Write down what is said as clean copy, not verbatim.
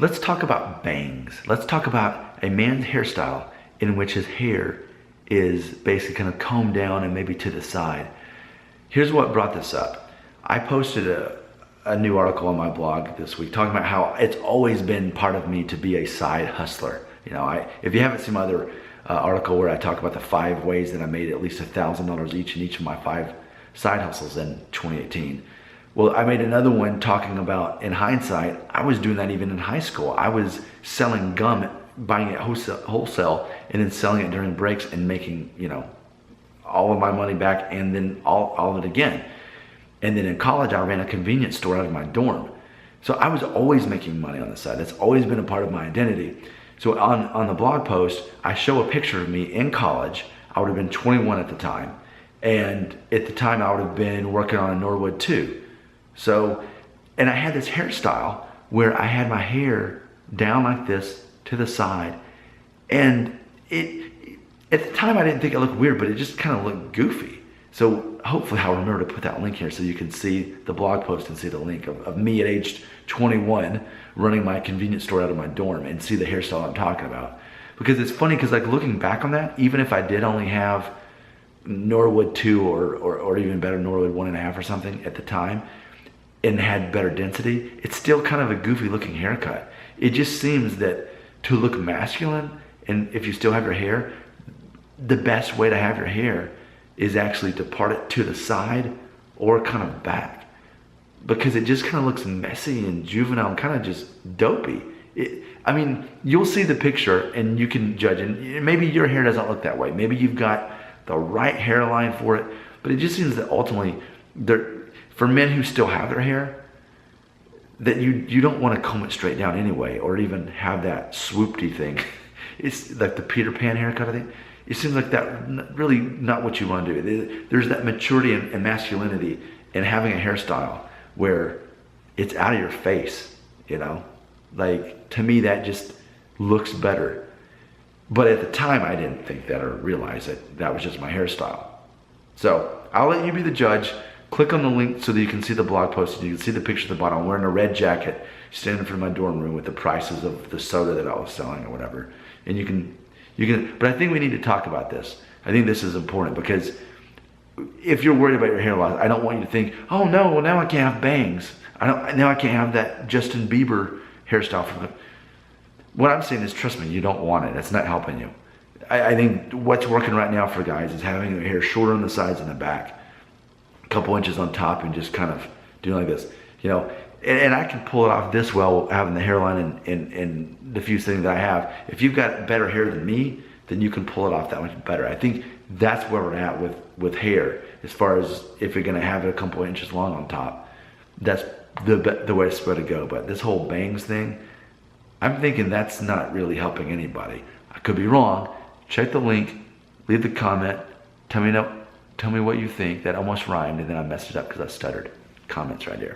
Let's talk about bangs. Let's talk about a man's hairstyle in which his hair is basically kind of combed down and maybe to the side. Here's what brought this up. I posted a new article on my blog this week talking about how it's always been part of me to be a side hustler. You know, if you haven't seen my other article where I talk about the 5 ways that I made at least $1,000 each in each of my 5 side hustles in 2018. Well, I made another one talking about, in hindsight, I was doing that even in high school. I was selling gum, buying it wholesale, and then selling it during breaks and making, you know, all of my money back and then all of it again. And then in college, I ran a convenience store out of my dorm. So I was always making money on the side. That's always been a part of my identity. So on the blog post, I show a picture of me in college. I would have been 21 at the time. And at the time, I would have been working on a Norwood 2. So, and I had this hairstyle where I had my hair down like this to the side. And at the time, I didn't think it looked weird, but it just kind of looked goofy. So hopefully I'll remember to put that link here so you can see the blog post and see the link of me at age 21 running my convenience store out of my dorm and see the hairstyle I'm talking about. Because it's funny, because like looking back on that, even if I did only have Norwood 2 or even better, Norwood 1.5 or something at the time, and had better density, it's still kind of a goofy looking haircut. It just seems that to look masculine, and if you still have your hair, the best way to have your hair is actually to part it to the side or kind of back, because it just kind of looks messy and juvenile and kind of just dopey. I mean, you'll see the picture and you can judge, and maybe your hair doesn't look that way. Maybe you've got the right hairline for it, but it just seems that ultimately, for men who still have their hair, that you don't want to comb it straight down anyway, or even have that swoopty thing. It's like the Peter Pan haircut, I think. It seems like that really not what you want to do. There's that maturity and masculinity in having a hairstyle where it's out of your face, you know? Like, to me, that just looks better. But at the time, I didn't think that or realize that was just my hairstyle. So I'll let you be the judge. Click on the link so that you can see the blog post and you can see the picture at the bottom. I'm wearing a red jacket, standing in front of my dorm room with the prices of the soda that I was selling or whatever. And you can, but I think we need to talk about this. I think this is important, because if you're worried about your hair loss, I don't want you to think, oh no, well now I can't have bangs. Now I can't have that Justin Bieber hairstyle. What I'm saying is, trust me, you don't want it. It's not helping you. I think what's working right now for guys is having their hair shorter on the sides and the back, a couple inches on top, and just kind of doing like this, you know. And I can pull it off this well, having the hairline and the few things that I have. If you've got better hair than me, then you can pull it off that much better. I think that's where we're at with hair, as far as if you're gonna have it a couple inches long on top. That's the way it's supposed to go. But this whole bangs thing, I'm thinking that's not really helping anybody. I could be wrong. Check the link, leave the comment, tell me what you think. That almost rhymed, and then I messed it up because I stuttered. Comments right there.